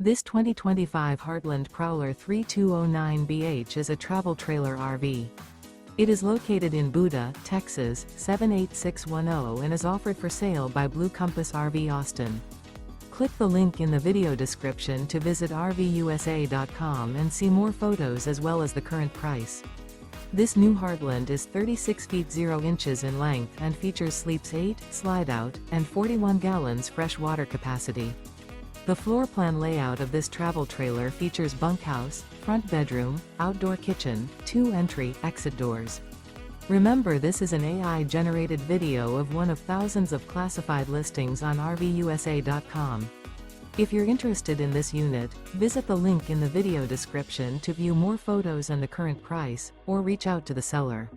This 2025 Heartland Prowler 3209BH is a travel trailer RV. It is located in Buda, Texas, 78610 and is offered for sale by Blue Compass RV Austin. Click the link in the video description to visit RVUSA.com and see more photos as well as the current price. This new Heartland is 36 feet 0 inches in length and features sleeps 8, slide-out, and 41 gallons fresh water capacity. The floor plan layout of this travel trailer features bunkhouse, front bedroom, outdoor kitchen, 2 entry/exit doors. Remember, this is an AI-generated video of one of thousands of classified listings on RVUSA.com. If you're interested in this unit, visit the link in the video description to view more photos and the current price, or reach out to the seller.